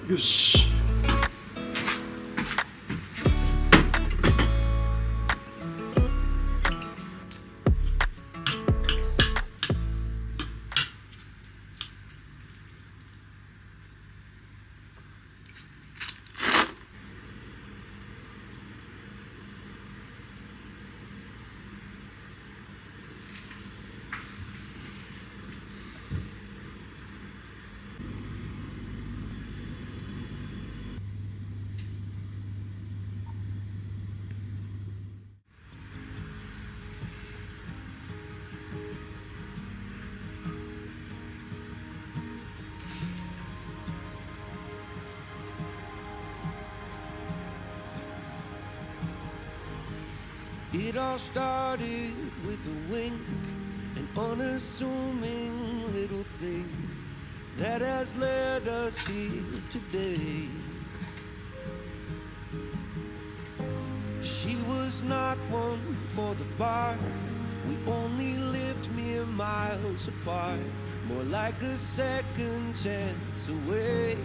よし。It all started with a wink, an unassuming little thing that has led us here today. She was not one for the bar, we only lived mere miles apart, more like a second chance away.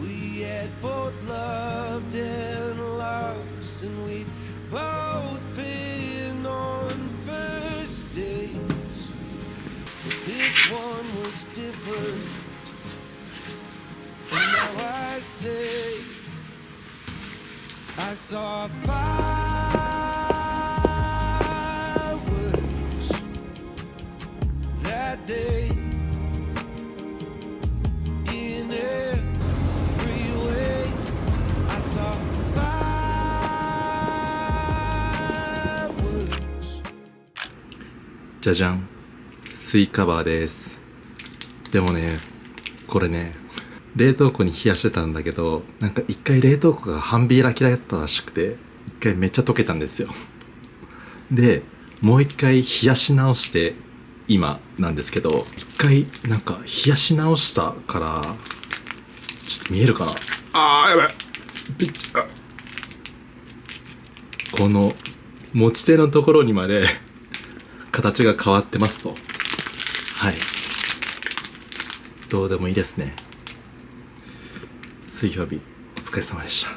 We had both loved and lost, and we'd both been on first dates. This one was different, and now I say I saw fireworks that day in every way. I saw fireworks. じゃじゃん、スイカバーです。でもね、これね、冷凍庫に冷やしてたんだけど、なんか一回冷凍庫が半開きだったらしくて、一回めっちゃ溶けたんですよ。で、もう一回冷やし直して今なんですけど、一回なんか冷やし直したから、ちょっと見えるかな。やばい、この持ち手のところにまで形が変わってますと。はい、どうでもいいですね。水曜日お疲れ様でした。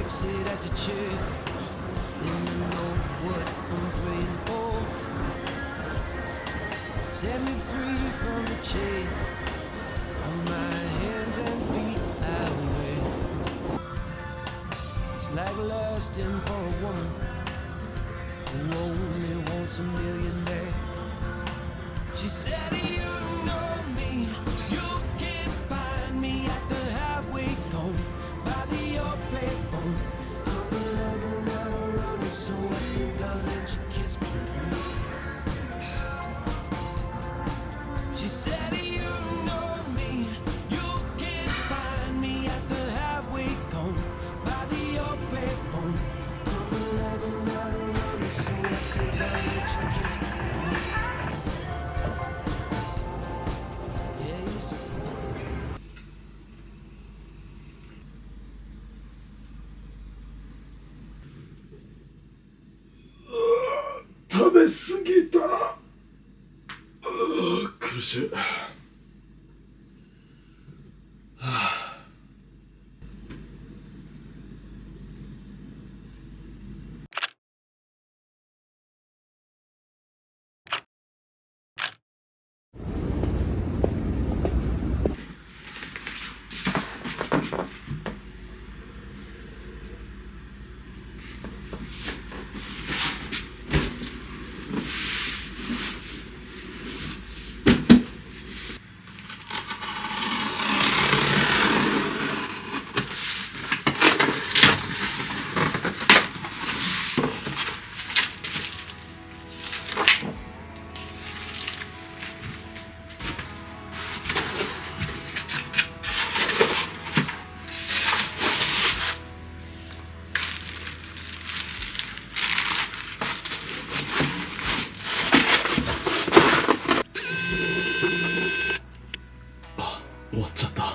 fix it as a chick. Then you know what I'm praying for. Set me free from the chain on my hands and feet I wear. It's like lusting for a woman who only wants a millionaire. She said, you know me, you can find me at the halfway cone by the old payphone. I'm a lover, not a runner, so I think I'll let you kiss me. She said, you know me, you can find me at the halfway cone by the old payphone. I'm a lover, not a runner, so I think I'll let you kiss me. Yeah, you're so cool. 食べ過ぎた。苦しい。終わっちゃった。こ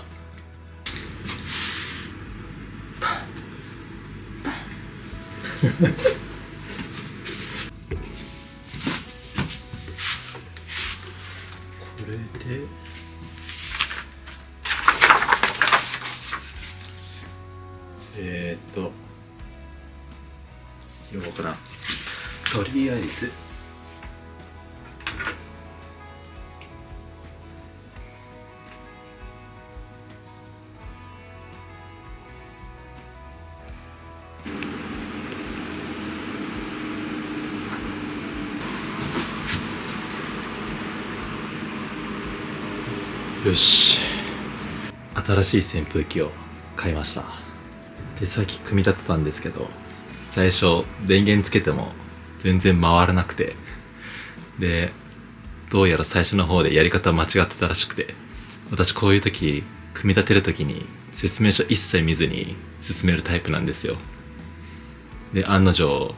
れでようかな。とりあえずよし、新しい扇風機を買いました。で、さっき組み立てたんですけど、最初電源つけても全然回らなくて、でどうやら最初の方でやり方間違ってたらしくて、私こういう時組み立てる時に説明書一切見ずに進めるタイプなんですよ。で、案の定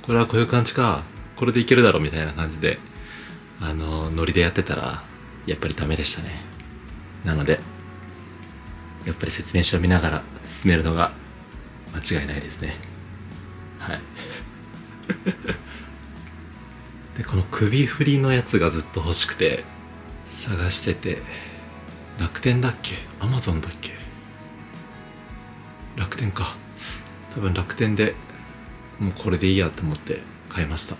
これはこういう感じか、これでいけるだろうみたいな感じでノリでやってたらやっぱりダメでしたね。なのでやっぱり説明書を見ながら進めるのが間違いないですね。はいで、この首振りのやつがずっと欲しくて探してて、楽天だっけ、アマゾンだっけ、楽天か、多分楽天でもうこれでいいやと思って買いました。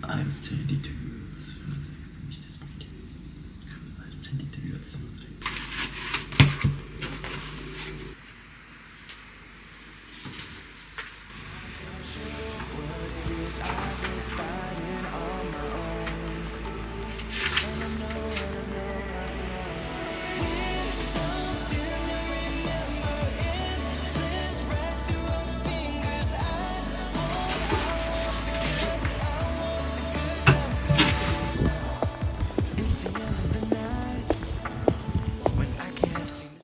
I'll send it to you as soon as I finish this meeting. I'll send it to you as soon as I What it is I